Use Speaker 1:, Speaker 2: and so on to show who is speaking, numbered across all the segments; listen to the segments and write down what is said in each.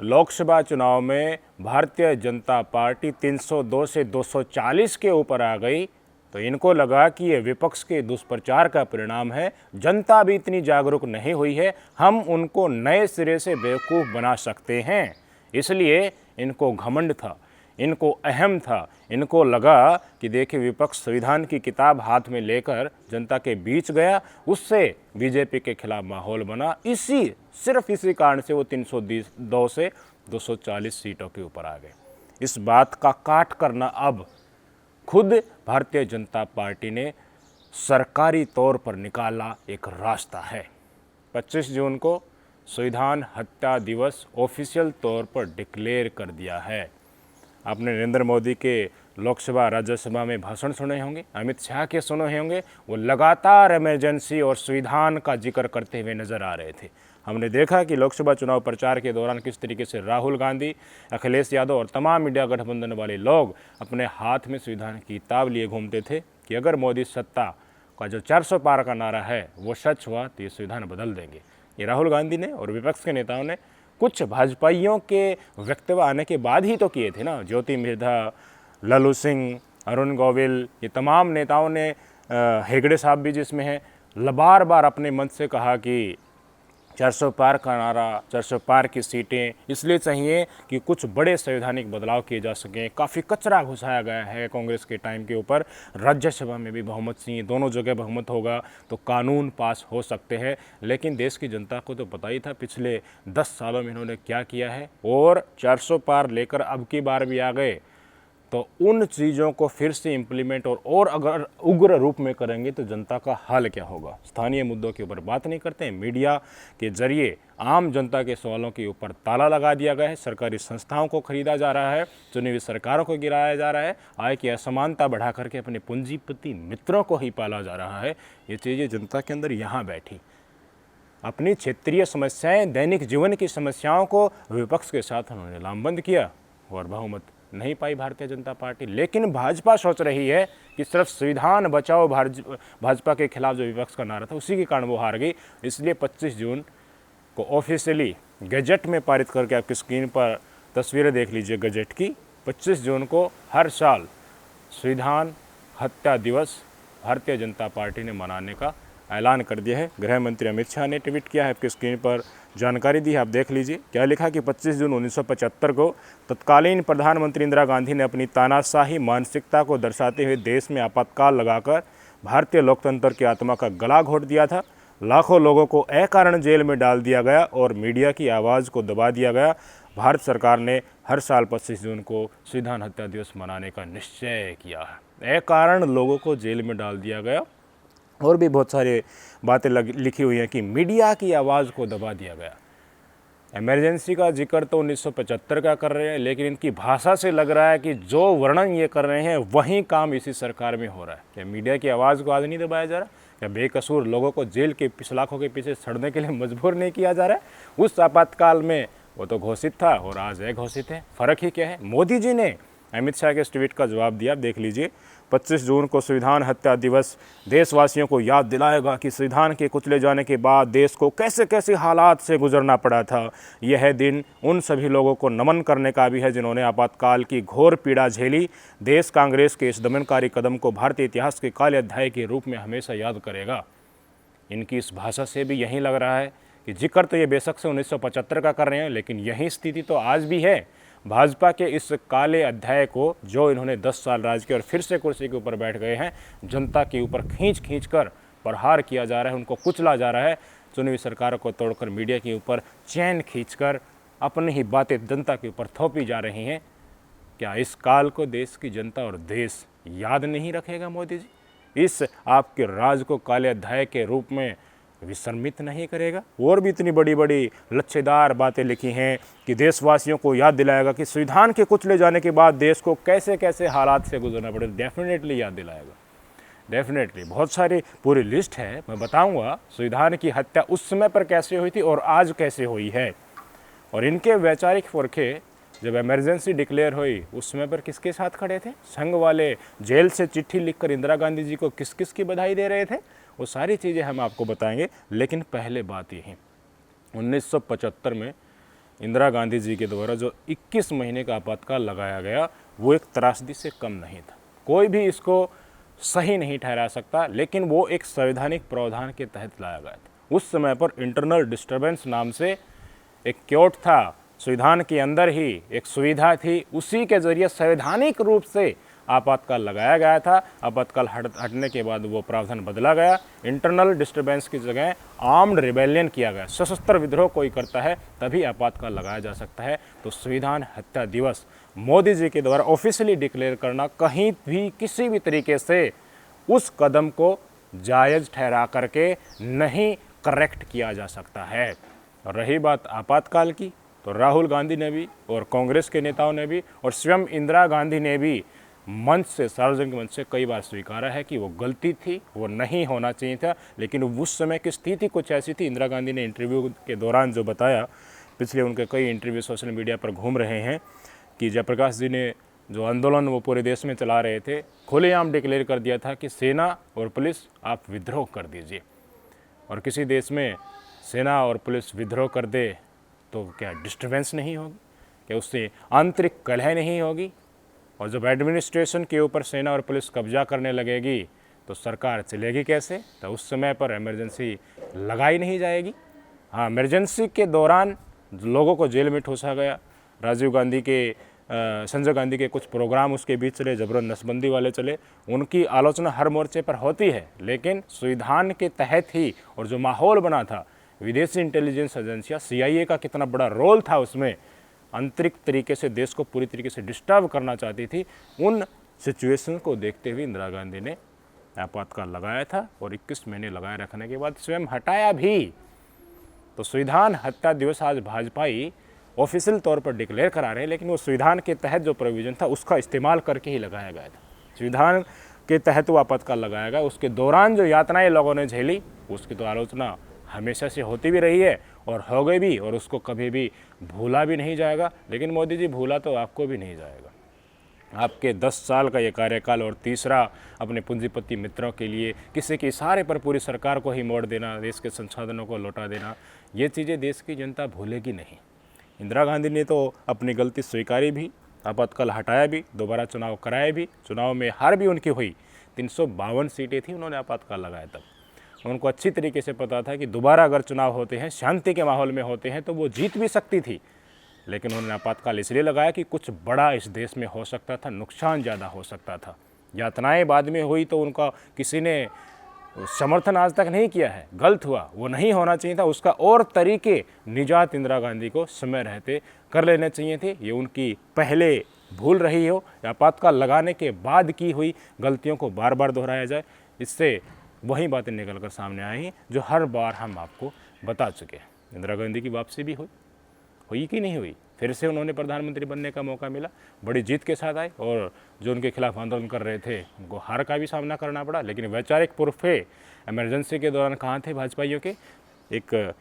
Speaker 1: लोकसभा चुनाव में भारतीय जनता पार्टी 302 से 240 के ऊपर आ गई तो इनको लगा कि ये विपक्ष के दुष्प्रचार का परिणाम है। जनता भी इतनी जागरूक नहीं हुई है, हम उनको नए सिरे से बेवकूफ़ बना सकते हैं। इसलिए इनको घमंड था, इनको अहम था, इनको लगा कि देखिए विपक्ष संविधान की किताब हाथ में लेकर जनता के बीच गया, उससे बीजेपी के खिलाफ माहौल बना। सिर्फ इसी कारण से वो 302 से 240 सीटों के ऊपर आ गए। इस बात का काट करना अब खुद भारतीय जनता पार्टी ने सरकारी तौर पर निकाला एक रास्ता है। 25 जून को संविधान हत्या दिवस ऑफिशियल तौर पर डिक्लेयर कर दिया है। आपने नरेंद्र मोदी के लोकसभा राज्यसभा में भाषण सुने होंगे, अमित शाह के सुने होंगे, वो लगातार इमरजेंसी और संविधान का जिक्र करते हुए नजर आ रहे थे। हमने देखा कि लोकसभा चुनाव प्रचार के दौरान किस तरीके से राहुल गांधी, अखिलेश यादव और तमाम इंडिया गठबंधन वाले लोग अपने हाथ में संविधान की किताब लिए घूमते थे कि अगर मोदी सत्ता का जो 400 पार का नारा है वो सच हुआ तो ये संविधान बदल देंगे। ये राहुल गांधी ने और विपक्ष के नेताओं ने कुछ भाजपाइयों के वक्तव्य आने के बाद ही तो किए थे ना। ज्योति मिर्धा, लल्लू सिंह, अरुण गोविल, ये तमाम नेताओं ने, हेगड़े साहब भी जिसमें हैं, बार बार अपने मंच से कहा कि 400 पार का नारा, 400 पार की सीटें इसलिए चाहिए कि कुछ बड़े संवैधानिक बदलाव किए जा सकें। काफ़ी कचरा घुसाया गया है कांग्रेस के टाइम के ऊपर। राज्यसभा में भी बहुमत चाहिए, दोनों जगह बहुमत होगा तो कानून पास हो सकते हैं। लेकिन देश की जनता को तो पता ही था पिछले 10 सालों में इन्होंने क्या किया है, और 400 पार लेकर अब की बार भी आ गए तो उन चीज़ों को फिर से इम्प्लीमेंट और अगर उग्र रूप में करेंगे तो जनता का हाल क्या होगा। स्थानीय मुद्दों के ऊपर बात नहीं करते हैं, मीडिया के जरिए आम जनता के सवालों के ऊपर ताला लगा दिया गया है, सरकारी संस्थाओं को खरीदा जा रहा है, चुनी हुई सरकारों को गिराया जा रहा है, आय की असमानता बढ़ा करके अपने पूंजीपति मित्रों को ही पाला जा रहा है। ये चीज़ें जनता के अंदर यहाँ बैठी अपनी क्षेत्रीय समस्याएं, दैनिक जीवन की समस्याओं को विपक्ष के साथ उन्होंने लामबंद किया और बहुमत नहीं पाई भारतीय जनता पार्टी। लेकिन भाजपा सोच रही है कि सिर्फ संविधान बचाओ भाजपा के खिलाफ जो विपक्ष का नारा था उसी के कारण वो हार गई। इसलिए 25 जून को ऑफिशियली गजट में पारित करके, आपकी स्क्रीन पर तस्वीरें देख लीजिए गजट की, 25 जून को हर साल संविधान हत्या दिवस भारतीय जनता पार्टी ने मनाने का ऐलान कर दिया है। गृह मंत्री अमित शाह ने ट्वीट किया है, आपकी स्क्रीन पर जानकारी दी है, आप देख लीजिए। क्या लिखा कि 25 जून 1975 को तत्कालीन प्रधानमंत्री इंदिरा गांधी ने अपनी तानाशाही मानसिकता को दर्शाते हुए देश में आपातकाल लगाकर भारतीय लोकतंत्र की आत्मा का गला घोट दिया था। लाखों लोगों को अकारण जेल में डाल दिया गया और मीडिया की आवाज़ को दबा दिया गया। भारत सरकार ने हर साल 25 जून को संविधान हत्या दिवस मनाने का निश्चय किया है। अकारण लोगों को जेल में डाल दिया गया और भी बहुत सारी बातें लिखी हुई हैं कि मीडिया की आवाज़ को दबा दिया गया। इमरजेंसी का जिक्र तो 1975 का कर रहे हैं, लेकिन इनकी भाषा से लग रहा है कि जो वर्णन ये कर रहे हैं वही काम इसी सरकार में हो रहा है। क्या मीडिया की आवाज़ को आज नहीं दबाया जा रहा? क्या बेकसूर लोगों को जेल के सलाखों के पीछे सड़ने के लिए मजबूर नहीं किया जा रहा है? उस आपातकाल में वो तो घोषित था और आज अघोषित है, फ़र्क ही क्या है? मोदी जी ने अमित शाह के इस ट्वीट का जवाब दिया, देख लीजिए। 25 जून को संविधान हत्या दिवस देशवासियों को याद दिलाएगा कि संविधान के कुचले जाने के बाद देश को कैसे कैसे हालात से गुजरना पड़ा था। यह दिन उन सभी लोगों को नमन करने का भी है जिन्होंने आपातकाल की घोर पीड़ा झेली। देश कांग्रेस के इस दमनकारी कदम को भारतीय इतिहास के काले अध्याय के रूप में हमेशा याद करेगा। इनकी इस भाषा से भी यही लग रहा है कि जिक्र तो ये बेशक से 1975 का कर रहे हैं, लेकिन यही स्थिति तो आज भी है। भाजपा के इस काले अध्याय को जो इन्होंने 10 साल राज किया और फिर से कुर्सी के ऊपर बैठ गए हैं, जनता के ऊपर खींच कर प्रहार किया जा रहा है, उनको कुचला जा रहा है। चुनी हुई सरकारों को तोड़कर मीडिया के ऊपर चैन खींचकर अपनी ही बातें जनता के ऊपर थोपी जा रही हैं। क्या इस काल को देश की जनता और देश याद नहीं रखेगा? मोदी जी इस आपके राज को काले अध्याय के रूप में विस्मृत नहीं करेगा? और भी इतनी बड़ी बड़ी लच्छेदार बातें लिखी हैं कि देशवासियों को याद दिलाएगा कि संविधान के कुचले जाने के बाद देश को कैसे कैसे हालात से गुजरना पड़े। डेफिनेटली याद दिलाएगा, डेफिनेटली। बहुत सारी पूरी लिस्ट है, मैं बताऊंगा संविधान की हत्या उस समय पर कैसे हुई थी और आज कैसे हुई है। और इनके वैचारिक फरके जब इमरजेंसी डिक्लेयर हुई उस समय पर किसके साथ खड़े थे? संघ वाले जेल से चिट्ठी लिखकर इंदिरा गांधी जी को किस किस की बधाई दे रहे थे? वो सारी चीज़ें हम आपको बताएंगे। लेकिन पहले बात यही, 1975 में इंदिरा गांधी जी के द्वारा जो 21 महीने का आपातकाल लगाया गया वो एक त्रासदी से कम नहीं था। कोई भी इसको सही नहीं ठहरा सकता, लेकिन वो एक संवैधानिक प्रावधान के तहत लाया गया था। उस समय पर इंटरनल डिस्टर्बेंस नाम से एक क्योट था, संविधान के अंदर ही एक सुविधा थी, उसी के जरिए संवैधानिक रूप से आपातकाल लगाया गया था। आपातकाल हटने के बाद वो प्रावधान बदला गया। इंटरनल डिस्टर्बेंस की जगह आर्म्ड रिबेलियन किया गया। सशस्त्र विद्रोह कोई करता है तभी आपातकाल लगाया जा सकता है। तो संविधान हत्या दिवस मोदी जी के द्वारा ऑफिशियली डिक्लेयर करना कहीं भी किसी भी तरीके से उस कदम को जायज़ ठहरा करके नहीं करेक्ट किया जा सकता है। और रही बात आपातकाल की, तो राहुल गांधी ने भी और कांग्रेस के नेताओं ने भी और स्वयं इंदिरा गांधी ने भी मंच से, सार्वजनिक मंच से कई बार स्वीकारा है कि वो गलती थी, वो नहीं होना चाहिए था। लेकिन उस समय की स्थिति कुछ ऐसी थी। इंदिरा गांधी ने इंटरव्यू के दौरान जो बताया, पिछले उनके कई इंटरव्यू सोशल मीडिया पर घूम रहे हैं, कि जयप्रकाश जी ने जो आंदोलन वो पूरे देश में चला रहे थे, खुलेआम डिक्लेयर कर दिया था कि सेना और पुलिस आप विद्रोह कर दीजिए। और किसी देश में सेना और पुलिस विद्रोह कर दे तो क्या डिस्टर्बेंस नहीं होगी, क्या उससे आंतरिक कलह नहीं होगी? और जब एडमिनिस्ट्रेशन के ऊपर सेना और पुलिस कब्जा करने लगेगी तो सरकार चलेगी कैसे? तो उस समय पर इमरजेंसी लगाई नहीं जाएगी। हाँ, इमरजेंसी के दौरान लोगों को जेल में ठूसा गया। राजीव गांधी के, संजय गांधी के कुछ प्रोग्राम उसके बीच चले, जबरन नसबंदी वाले चले, उनकी आलोचना हर मोर्चे पर होती है, लेकिन संविधान के तहत ही। और जो माहौल बना था, विदेशी इंटेलिजेंस एजेंसियाँ CIA का कितना बड़ा रोल था उसमें, आंतरिक तरीके से देश को पूरी तरीके से डिस्टर्ब करना चाहती थी। उन सिचुएशन को देखते हुए इंदिरा गांधी ने आपातकाल लगाया था और 21 महीने लगाए रखने के बाद स्वयं हटाया भी। तो संविधान हत्या दिवस आज भाजपाई ऑफिशियल तौर पर डिक्लेयर करा रहे हैं, लेकिन वो संविधान के तहत जो प्रोविज़न था उसका इस्तेमाल करके ही लगाया गया था। संविधान के तहत वो आपातकाल लगाया गया। उसके दौरान जो यातनाएं लोगों ने झेली उसकी तो आलोचना हमेशा से होती भी रही है और हो गई भी, और उसको कभी भी भूला भी नहीं जाएगा। लेकिन मोदी जी, भूला तो आपको भी नहीं जाएगा। आपके 10 साल का ये कार्यकाल और तीसरा अपने पूंजीपति मित्रों के लिए किसी के इशारे पर पूरी सरकार को ही मोड़ देना, देश के संसाधनों को लौटा देना, ये चीज़ें देश की जनता भूलेगी नहीं। इंदिरा गांधी ने तो अपनी गलती स्वीकारी भी, आपातकाल हटाया भी, दोबारा चुनाव कराए भी, चुनाव में हार भी उनकी हुई। 352 सीटें थी, उन्होंने आपातकाल लगाया तब। उनको अच्छी तरीके से पता था कि दोबारा अगर चुनाव होते हैं, शांति के माहौल में होते हैं, तो वो जीत भी सकती थी। लेकिन उन्होंने आपातकाल इसलिए लगाया कि कुछ बड़ा इस देश में हो सकता था, नुकसान ज़्यादा हो सकता था। यातनाएं बाद में हुई तो उनका किसी ने समर्थन आज तक नहीं किया है, गलत हुआ, वो नहीं होना चाहिए था। उसका और तरीके निजात इंदिरा गांधी को समय रहते कर लेने चाहिए थे। ये उनकी पहले भूल रही हो, आपातकाल लगाने के बाद की हुई गलतियों को बार बार दोहराया जाए, इससे वही बातें निकल कर सामने आई हैं जो हर बार हम आपको बता चुके हैं। इंदिरा गांधी की वापसी भी हुई कि नहीं हुई? फिर से उन्होंने प्रधानमंत्री बनने का मौका मिला, बड़ी जीत के साथ आए, और जो उनके खिलाफ आंदोलन कर रहे थे उनको हार का भी सामना करना पड़ा। लेकिन वैचारिक पुरफे इमरजेंसी के दौरान कहाँ थे भाजपाइयों के? एक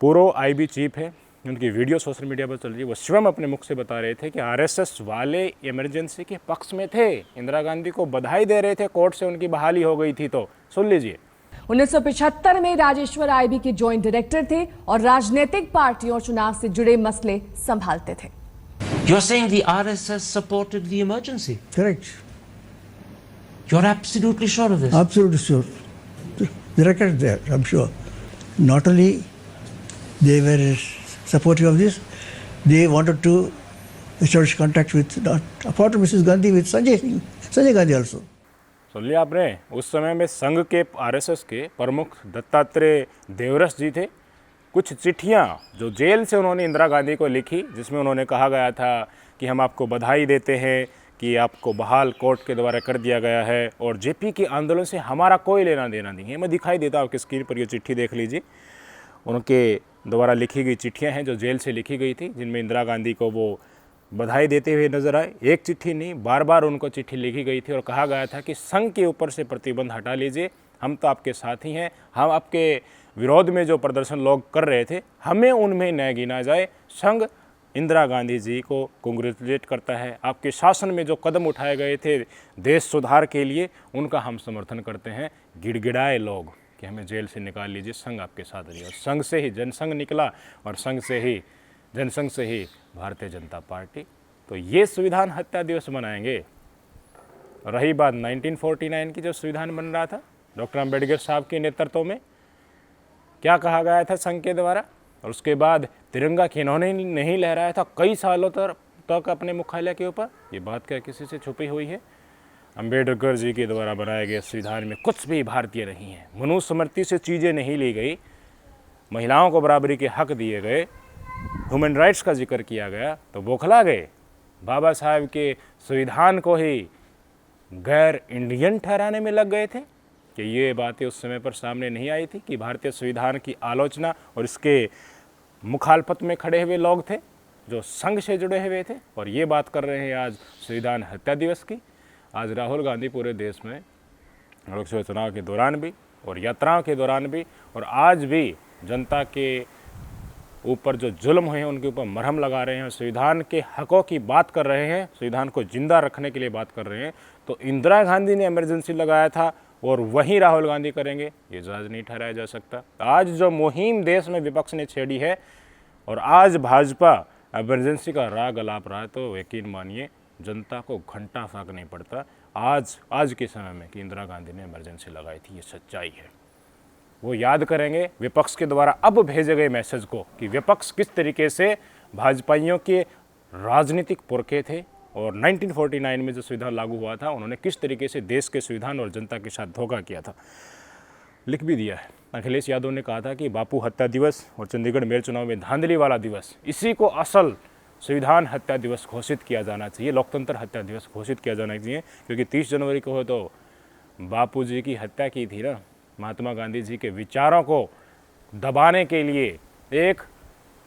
Speaker 1: पूर्व IB चीफ है, उनकी वीडियो सोशल मीडिया पर चल रही है, वो स्वयं अपने मुख से बता रहे थे कि RSS वाले इमरजेंसी के पक्ष में थे, इंदिरा गांधी को बधाई दे रहे थे, कोर्ट से उनकी बहाली हो गई थी। तो सुन लीजिए।
Speaker 2: 1975 में राजेश्वर IB के जॉइंट डायरेक्टर थे और राजनीतिक पार्टियों और चुनाव से जुड़े मसले संभालते थे।
Speaker 3: You're saying the RSS supported the emergency?
Speaker 4: Correct.
Speaker 3: You're absolutely sure of this?
Speaker 4: Absolutely sure. The record there, I'm sure. Not only they were supportive of this, they wanted to establish contact with, apart from Mrs. Gandhi, with Sanjay Gandhi also.
Speaker 1: सुन लिया आपने? उस समय में संघ के RSS के प्रमुख दत्तात्रेय देवरस जी थे। कुछ चिट्ठियां जो जेल से उन्होंने इंदिरा गांधी को लिखी, जिसमें उन्होंने कहा गया था कि हम आपको बधाई देते हैं कि आपको बहाल कोर्ट के द्वारा कर दिया गया है और JP के आंदोलन से हमारा कोई लेना देना नहीं है। मैं दिखाई देता हूँ आपकी स्क्रीन पर, ये चिट्ठी देख लीजिए। उनके द्वारा लिखी गई चिट्ठियाँ हैं जो जेल से लिखी गई थी, जिनमें इंदिरा गांधी को वो बधाई देते हुए नजर आए। एक चिट्ठी नहीं, बार बार उनको चिट्ठी लिखी गई थी और कहा गया था कि संघ के ऊपर से प्रतिबंध हटा लीजिए, हम तो आपके साथ ही हैं, हम आपके विरोध में जो प्रदर्शन लोग कर रहे थे हमें उनमें न गिना जाए। संघ इंदिरा गांधी जी को कांग्रेचुलेट करता है, आपके शासन में जो कदम उठाए गए थे देश सुधार के लिए उनका हम समर्थन करते हैं। गिड़गिड़ाए लोग कि हमें जेल से निकाल लीजिए, संघ आपके साथ नहीं। और संघ से ही जनसंघ निकला और संघ से ही जनसंघ से ही भारतीय जनता पार्टी। तो ये संविधान हत्या दिवस मनाएंगे। रही बात 1949 की, जब संविधान बन रहा था डॉक्टर अंबेडकर साहब के नेतृत्व में, क्या कहा गया था संघ के द्वारा, और उसके बाद तिरंगा किन्होंने नहीं लहराया था कई सालों तक अपने मुख्यालय के ऊपर, ये बात क्या किसी से छुपी हुई है। अंबेडकर जी के द्वारा बनाए गए संविधान में कुछ भी भारतीय नहीं है। मनुस्मृति से चीज़ें नहीं ली गई, महिलाओं को बराबरी के हक दिए गए, ह्यूमन राइट्स का जिक्र किया गया, तो बौखला गए। बाबा साहब के संविधान को ही गैर इंडियन ठहराने में लग गए थे कि ये बातें उस समय पर सामने नहीं आई थी कि भारतीय संविधान की आलोचना और इसके मुखालफत में खड़े हुए लोग थे जो संघ से जुड़े हुए थे, और ये बात कर रहे हैं आज संविधान हत्या दिवस की। आज राहुल गांधी पूरे देश में लोकसभा चुनाव के दौरान भी और यात्राओं के दौरान भी और आज भी जनता के ऊपर जो जुल्म हुए हैं उनके ऊपर मरहम लगा रहे हैं, संविधान के हकों की बात कर रहे हैं, संविधान को जिंदा रखने के लिए बात कर रहे हैं। तो इंदिरा गांधी ने इमरजेंसी लगाया था और वहीं राहुल गांधी करेंगे, ये जायज़ नहीं ठहराया जा सकता। आज जो मुहिम देश में विपक्ष ने छेड़ी है और आज भाजपा इमरजेंसी का राग अलाप रहा है, तो यकीन मानिए जनता को घंटा फाक नहीं पड़ता आज के समय में कि इंदिरा गांधी ने इमरजेंसी लगाई थी। ये सच्चाई है। वो याद करेंगे विपक्ष के द्वारा अब भेजे गए मैसेज को कि विपक्ष किस तरीके से भाजपाइयों के राजनीतिक पुरखे थे और 1949 में जो संविधान लागू हुआ था उन्होंने किस तरीके से देश के संविधान और जनता के साथ धोखा किया था। लिख भी दिया है। अखिलेश यादव ने कहा था कि बापू हत्या दिवस और चंडीगढ़ मेयर चुनाव में धांधली वाला दिवस, इसी को असल संविधान हत्या दिवस घोषित किया जाना चाहिए, लोकतंत्र हत्या दिवस घोषित किया जाना चाहिए। क्योंकि 30 जनवरी को हो तो बापू जी की हत्या की थी ना, महात्मा गांधी जी के विचारों को दबाने के लिए एक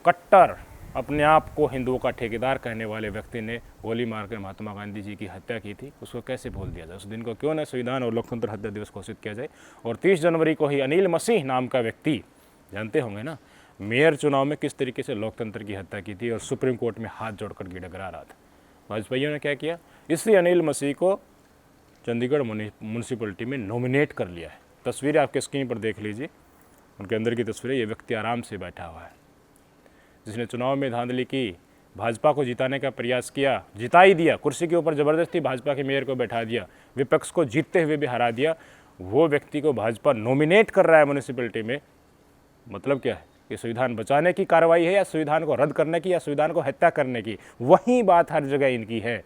Speaker 1: कट्टर अपने आप को हिंदुओं का ठेकेदार कहने वाले व्यक्ति ने गोली मारकर महात्मा गांधी जी की हत्या की थी। उसको कैसे भूल दिया जाए? उस दिन को क्यों न संविधान और लोकतंत्र हत्या दिवस घोषित किया जाए। और 30 जनवरी को ही अनिल मसीह नाम का व्यक्ति, जानते होंगे ना, मेयर चुनाव में किस तरीके से लोकतंत्र की हत्या की थी और सुप्रीम कोर्ट में हाथ जोड़कर गिड़गिड़ा रहा था। भाजपाइयों ने क्या किया, इसलिए अनिल मसीह को चंडीगढ़ म्यूनसिपलिटी में नॉमिनेट कर लिया है। तस्वीरें आपके स्क्रीन पर देख लीजिए, उनके अंदर की तस्वीरें। ये व्यक्ति आराम से बैठा हुआ है, जिसने चुनाव में धांधली की, भाजपा को जिताने का प्रयास किया, जिता ही दिया, कुर्सी के ऊपर ज़बरदस्ती भाजपा के मेयर को बैठा दिया, विपक्ष को जीतते हुए भी हरा दिया। वो व्यक्ति को भाजपा नॉमिनेट कर रहा है म्यूनसिपलिटी में। मतलब क्या है कि संविधान बचाने की कार्रवाई है या संविधान को रद्द करने की या संविधान को हत्या करने की? वही बात हर जगह इनकी है।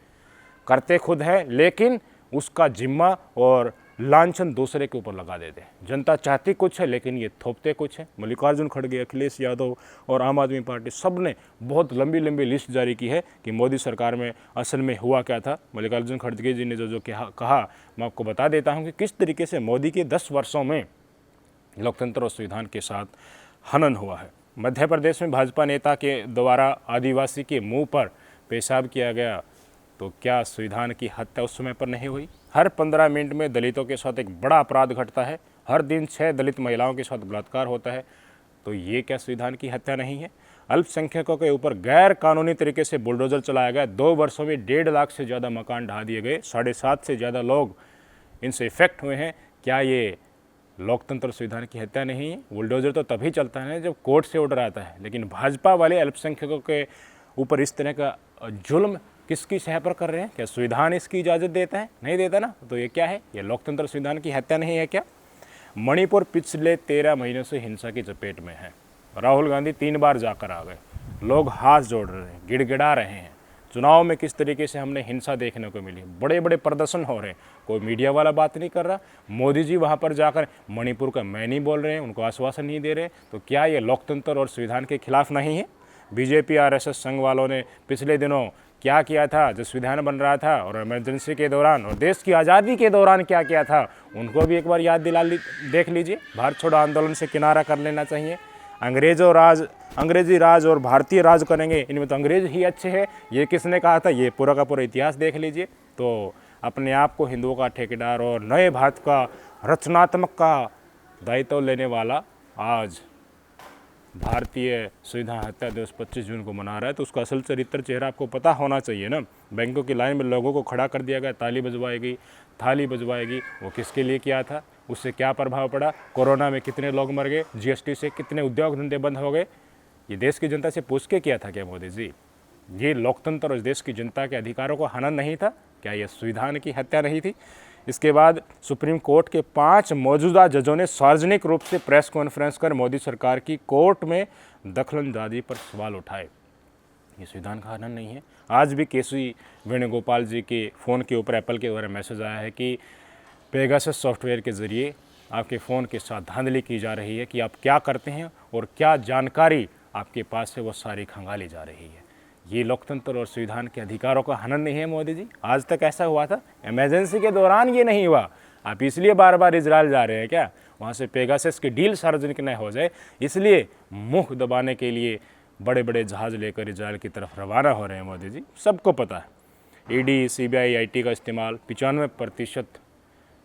Speaker 1: करते खुद है लेकिन उसका जिम्मा और लांछन दूसरे के ऊपर लगा देते हैं। जनता चाहती कुछ है लेकिन ये थोपते कुछ है। मल्लिकार्जुन खड़गे, अखिलेश यादव और आम आदमी पार्टी सब ने बहुत लंबी लंबी लिस्ट जारी की है कि मोदी सरकार में असल में हुआ क्या था। मल्लिकार्जुन खड़गे जी ने जो कहा, मैं आपको बता देता हूँ कि किस तरीके से मोदी के 10 वर्षों में लोकतंत्र और संविधान के साथ हनन हुआ है। मध्य प्रदेश में भाजपा नेता के द्वारा आदिवासी के मुँह पर पेशाब किया गया, तो क्या संविधान की हत्या उस समय पर नहीं हुई? हर 15 मिनट में दलितों के साथ एक बड़ा अपराध घटता है, हर दिन 6 दलित महिलाओं के साथ बलात्कार होता है, तो ये क्या संविधान की हत्या नहीं है? अल्पसंख्यकों के ऊपर गैर कानूनी तरीके से बुलडोजर चलाया गया। 2 वर्षों में 1.5 लाख से ज़्यादा मकान ढा दिए गए, 7.5 से ज़्यादा लोग इनसे इफेक्ट हुए हैं। क्या ये लोकतंत्र संविधान की हत्या नहीं है? बुलडोजर तो तभी चलता है जब कोर्ट से ऑर्डर आता है, लेकिन भाजपा वाले अल्पसंख्यकों के ऊपर इस तरह का जुल्म किसकी सह पर कर रहे हैं? क्या संविधान इसकी इजाज़त देता है? नहीं देता ना। तो ये क्या है? ये लोकतंत्र संविधान की हत्या नहीं है क्या? मणिपुर पिछले 13 महीनों से हिंसा की चपेट में है। राहुल गांधी 3 बार जाकर आ गए, लोग हाथ जोड़ रहे हैं, गिड़गिड़ा रहे हैं। चुनाव में किस तरीके से हमने हिंसा देखने को मिली, बड़े बड़े प्रदर्शन हो रहे हैं, कोई मीडिया वाला बात नहीं कर रहा। मोदी जी वहाँ पर जाकर मणिपुर का मैं नहीं बोल रहे हैं, उनको आश्वासन नहीं दे रहे। तो क्या ये लोकतंत्र और संविधान के खिलाफ नहीं है? बीजेपी RSS संघ वालों ने पिछले दिनों क्या किया था जब संविधान बन रहा था और इमरजेंसी के दौरान और देश की आज़ादी के दौरान क्या किया था, उनको भी एक बार याद देख लीजिए। भारत छोड़ो आंदोलन से किनारा कर लेना चाहिए। अंग्रेजी राज और भारतीय राज करेंगे, इनमें तो अंग्रेज ही अच्छे हैं, ये किसने कहा था? ये पूरा का पूरा इतिहास देख लीजिए। तो अपने आप को हिंदुओं का ठेकेदार और नए भारत का रचनात्मक का दायित्व लेने वाला आज भारतीय संविधान हत्या दिवस 25 जून को मना रहा है, तो उसका असल चरित्र चेहरा आपको पता होना चाहिए ना। बैंकों की लाइन में लोगों को खड़ा कर दिया गया, ताली बजवाएगी, थाली बजवाएगी, वो किसके लिए किया था? उससे क्या प्रभाव पड़ा? कोरोना में कितने लोग मर गए? GST से कितने उद्योग धंधे बंद हो गए? ये देश की जनता से पूछ के किया था क्या मोदी जी? ये लोकतंत्र और इस देश की जनता के अधिकारों को हनन नहीं था क्या? ये संविधान की हत्या नहीं थी? इसके बाद सुप्रीम कोर्ट के 5 मौजूदा जजों ने सार्वजनिक रूप से प्रेस कॉन्फ्रेंस कर मोदी सरकार की कोर्ट में दखलंदाजी पर सवाल उठाए। ये संविधान का हनन नहीं है? आज भी केसी वेणुगोपाल जी के फ़ोन के ऊपर एप्पल के द्वारा मैसेज आया है कि पेगासस सॉफ्टवेयर के ज़रिए आपके फ़ोन के साथ धांधली की जा रही है कि आप क्या करते हैं और क्या जानकारी आपके पास है वो सारी खंगाली जा रही है। ये लोकतंत्र और संविधान के अधिकारों का हनन नहीं है मोदी जी? आज तक ऐसा हुआ था? इमरजेंसी के दौरान ये नहीं हुआ। आप इसलिए बार बार इजराइल जा रहे हैं क्या? वहाँ से पेगासस की डील सार्वजनिक न हो जाए इसलिए मुँह दबाने के लिए बड़े बड़े जहाज़ लेकर इजराइल की तरफ रवाना हो रहे हैं मोदी जी। सबको पता है ईडी, सीबीआई, आईटी का इस्तेमाल 95%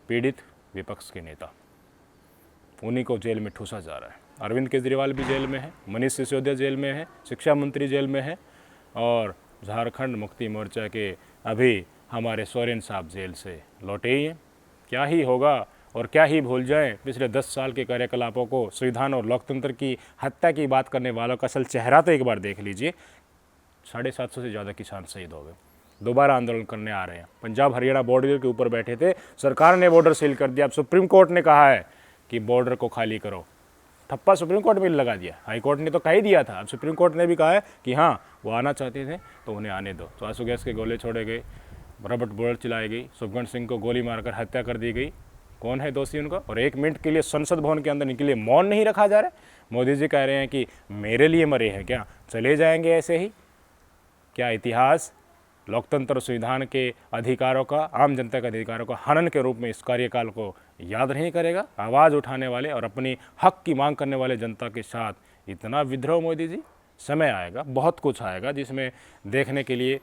Speaker 1: पीड़ित विपक्ष के नेता, उन्हीं को जेल में ठूसा जा रहा है। अरविंद केजरीवाल भी जेल में है, मनीष सिसोदिया जेल में है, शिक्षा मंत्री जेल में है और झारखंड मुक्ति मोर्चा के अभी हमारे सोरेन साहब जेल से लौटे ही हैं। क्या ही होगा और क्या ही भूल जाएं पिछले 10 साल के कार्यकलापों को। संविधान और लोकतंत्र की हत्या की बात करने वालों का असल चेहरा तो एक बार देख लीजिए। 750 से ज़्यादा किसान शहीद हो गए, दोबारा आंदोलन करने आ रहे हैं। पंजाब हरियाणा बॉर्डर के ऊपर बैठे थे, सरकार ने बॉर्डर सील कर दिया। अब सुप्रीम कोर्ट ने कहा है कि बॉर्डर को खाली करो। ठप्पा सुप्रीम कोर्ट में लगा दिया, हाई कोर्ट ने तो कह ही दिया था। अब सुप्रीम कोर्ट ने भी कहा है कि हाँ वो आना चाहते थे तो उन्हें आने दो। तो आंसू गैस के गोले छोड़े गए, रबट बुलेट चलाई गई, शुभगण सिंह को गोली मारकर हत्या कर दी गई। कौन है दोषी उनका? और 1 मिनट के लिए संसद भवन के अंदर निकले मौन नहीं रखा जा रहा है। मोदी जी कह रहे हैं कि मेरे लिए मरे हैं क्या, चले जाएंगे ऐसे ही? क्या इतिहास लोकतंत्र और संविधान के अधिकारों का, आम जनता के अधिकारों का हनन के रूप में इस कार्यकाल को याद नहीं करेगा? आवाज़ उठाने वाले और अपनी हक की मांग करने वाले जनता के साथ इतना विद्रोह मोदी जी? समय आएगा, बहुत कुछ आएगा जिसमें देखने के लिए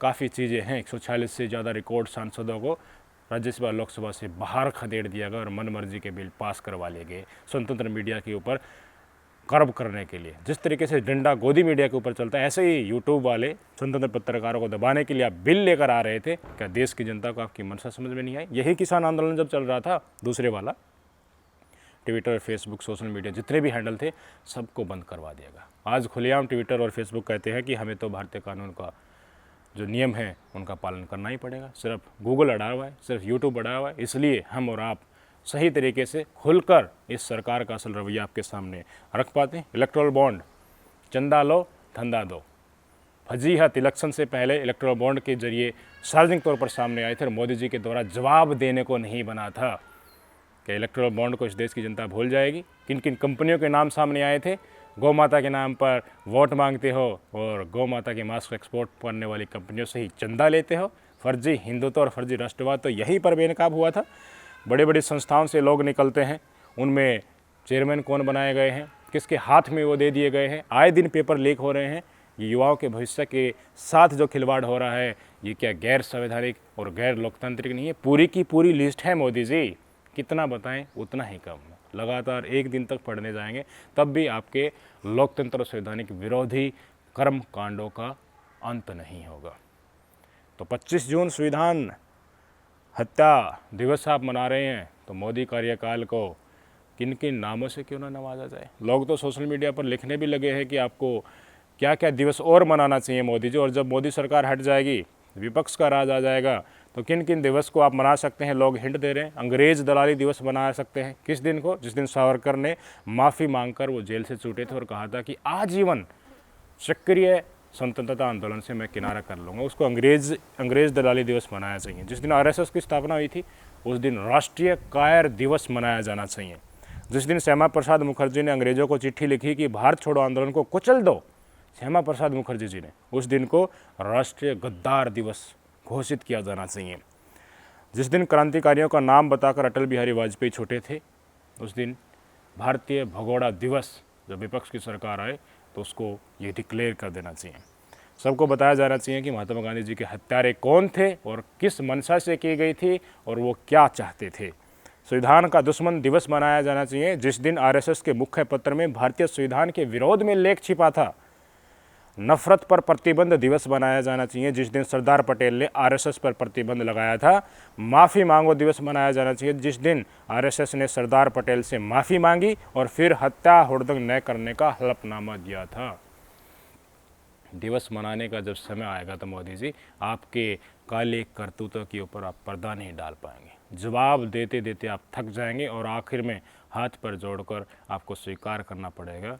Speaker 1: काफ़ी चीज़ें हैं। 146 से ज़्यादा रिकॉर्ड सांसदों को राज्यसभा लोकसभा से बाहर खदेड़ दिया गया और मनमर्जी के बिल पास करवा लिए गए स्वतंत्र मीडिया के ऊपर कर्ब करने के लिए। जिस तरीके से डंडा गोदी मीडिया के ऊपर चलता है, ऐसे ही यूट्यूब वाले स्वतंत्र पत्रकारों को दबाने के लिए आप बिल लेकर आ रहे थे। क्या देश की जनता को आपकी मंशा समझ में नहीं आई? यही किसान आंदोलन जब चल रहा था, दूसरे वाला ट्विटर, फेसबुक, सोशल मीडिया जितने भी हैंडल थे सबको बंद करवा दिया गया। आज खुलेआम ट्विटर और फेसबुक कहते हैं कि हमें तो भारतीय कानून का जो नियम है उनका पालन करना ही पड़ेगा। सिर्फ गूगल अड़ा हुआ है, सिर्फ यूट्यूब अड़ा हुआ है, इसलिए हम और आप सही तरीके से खुलकर इस सरकार का असल रवैया आपके सामने रख पाते हैं। इलेक्ट्रल बॉन्ड, चंदा लो धंधा दो, फजीहत इलेक्शन से पहले इलेक्ट्रल बॉन्ड के जरिए सार्वजनिक तौर पर सामने आए थे और मोदी जी के द्वारा जवाब देने को नहीं बना था। क्या इलेक्ट्रल बॉन्ड को इस देश की जनता भूल जाएगी? किन किन कंपनियों के नाम सामने आए थे? गौ माता के नाम पर वोट मांगते हो और गौ माता के मांस को एक्सपोर्ट करने वाली कंपनियों से ही चंदा लेते हो। फर्जी हिंदुत्व और फर्जी राष्ट्रवाद तो यहीं पर बेनकाब हुआ था। बड़े बड़ी संस्थाओं से लोग निकलते हैं, उनमें चेयरमैन कौन बनाए गए हैं, किसके हाथ में वो दे दिए गए हैं। आए दिन पेपर लीक हो रहे हैं। ये युवाओं के भविष्य के साथ जो खिलवाड़ हो रहा है, ये क्या गैर संवैधानिक और गैर लोकतांत्रिक नहीं है? पूरी की पूरी लिस्ट है मोदी जी। कितना बताएं उतना ही कम। लगातार 1 दिन तक पढ़ने जाएंगे तब भी आपके लोकतंत्र और संवैधानिक विरोधी कर्म कांडों का अंत नहीं होगा। तो 25 जून संविधान हत्या दिवस आप मना रहे हैं, तो मोदी कार्यकाल को किन किन नामों से क्यों ना नवाजा जाए। लोग तो सोशल मीडिया पर लिखने भी लगे हैं कि आपको क्या क्या दिवस और मनाना चाहिए मोदी जी, और जब मोदी सरकार हट जाएगी, विपक्ष का राज आ जाएगा, तो किन किन दिवस को आप मना सकते हैं। लोग हिंट दे रहे हैं। अंग्रेज दलाली दिवस मना सकते हैं। किस दिन को? जिस दिन सावरकर ने माफ़ी मांगकर वो जेल से छूटे थे और कहा था कि आजीवन सक्रिय स्वतंत्रता आंदोलन से मैं किनारा कर लूँगा। उसको अंग्रेज दलाली दिवस मनाया चाहिए। जिस दिन आरएसएस की स्थापना हुई थी उस दिन राष्ट्रीय कायर दिवस मनाया जाना चाहिए। जिस दिन श्यामा प्रसाद मुखर्जी ने अंग्रेज़ों को चिट्ठी लिखी कि भारत छोड़ो आंदोलन को कुचल दो, श्यामा प्रसाद मुखर्जी जी ने, उस दिन को राष्ट्रीय गद्दार दिवस घोषित किया जाना चाहिए। जिस दिन क्रांतिकारियों का नाम बताकर अटल बिहारी वाजपेयी छूटे थे, उस दिन भारतीय भगोड़ा दिवस, जब विपक्ष की सरकार आए तो उसको ये डिक्लेयर कर देना चाहिए। सबको बताया जाना चाहिए कि महात्मा गांधी जी के हत्यारे कौन थे और किस मंशा से की गई थी और वो क्या चाहते थे। संविधान का दुश्मन दिवस मनाया जाना चाहिए। जिस दिन आरएसएस के मुख्य पत्र में भारतीय संविधान के विरोध में लेख छिपा था, नफरत पर प्रतिबंध दिवस मनाया जाना चाहिए, जिस दिन सरदार पटेल ने आरएसएस पर प्रतिबंध लगाया था। माफ़ी मांगो दिवस मनाया जाना चाहिए, जिस दिन आरएसएस ने सरदार पटेल से माफ़ी मांगी और फिर हत्या हुड़दंग न करने का हलफनामा दिया था। दिवस मनाने का जब समय आएगा तो मोदी जी आपके काले करतूतों के ऊपर आप पर्दा नहीं डाल पाएंगे। जवाब देते देते आप थक जाएंगे और आखिर में हाथ पर जोड़कर आपको स्वीकार करना पड़ेगा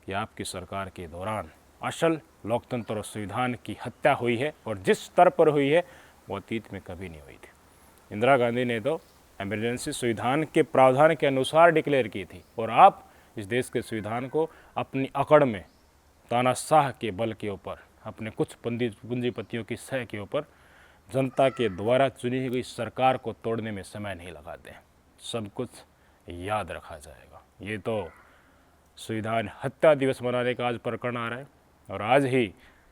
Speaker 1: कि आपकी सरकार के दौरान असल लोकतंत्र और संविधान की हत्या हुई है, और जिस स्तर पर हुई है वो अतीत में कभी नहीं हुई थी। इंदिरा गांधी ने तो इमरजेंसी संविधान के प्रावधान के अनुसार डिक्लेयर की थी, और आप इस देश के संविधान को अपनी अकड़ में तानाशाह के बल के ऊपर, अपने कुछ पूंजीपतियों की सह के ऊपर जनता के द्वारा चुनी गई सरकार को तोड़ने में समय नहीं लगाते। सब कुछ याद रखा जाएगा। ये तो संविधान हत्या दिवस मनाने का आज प्रकरण आ रहा है, और आज ही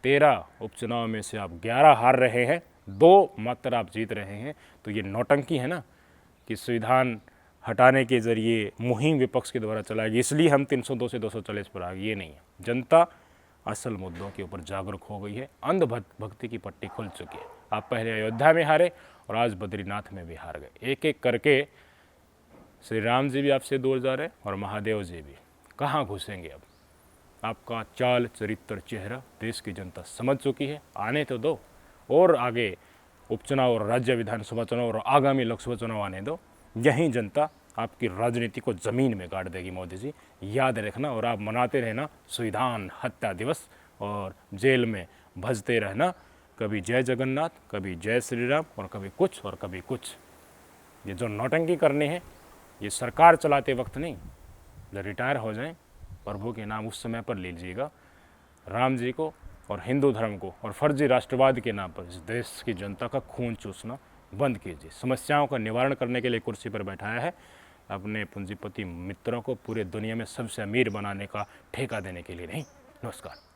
Speaker 1: 13 उपचुनाव में से आप 11 हार रहे हैं, 2 मात्र आप जीत रहे हैं। तो ये नौटंकी है ना कि संविधान हटाने के जरिए मुहिम विपक्ष के द्वारा चलाएगी, इसलिए हम 302 से 240 पर आ गए। ये नहीं है। जनता असल मुद्दों के ऊपर जागरूक हो गई है। अंधभक्ति की पट्टी खुल चुकी है। आप पहले अयोध्या में हारे और आज बद्रीनाथ में भी हार गए। एक एक करके श्री राम जी भी आपसे दूर जा रहे हैं और महादेव जी भी। कहाँ घुसेंगे अब? आपका चाल चरित्र चेहरा देश की जनता समझ चुकी है। आने तो दो, और आगे उपचुनाव और राज्य विधानसभा चुनाव और आगामी लोकसभा चुनाव आने दो। यहीं जनता आपकी राजनीति को ज़मीन में गाड़ देगी मोदी जी, याद रखना। और आप मनाते रहना संविधान हत्या दिवस, और जेल में भजते रहना, कभी जय जगन्नाथ, कभी जय श्री राम, और कभी कुछ और कभी कुछ। ये जो नौटंकी करने हैं ये सरकार चलाते वक्त नहीं, जब रिटायर हो जाएं प्रभु के नाम उस समय पर ले लीजिएगा। राम जी को और हिंदू धर्म को और फर्जी राष्ट्रवाद के नाम पर इस देश की जनता का खून चूसना बंद कीजिए। समस्याओं का निवारण करने के लिए कुर्सी पर बैठाया है, अपने पूंजीपति मित्रों को पूरे दुनिया में सबसे अमीर बनाने का ठेका देने के लिए नहीं। नमस्कार।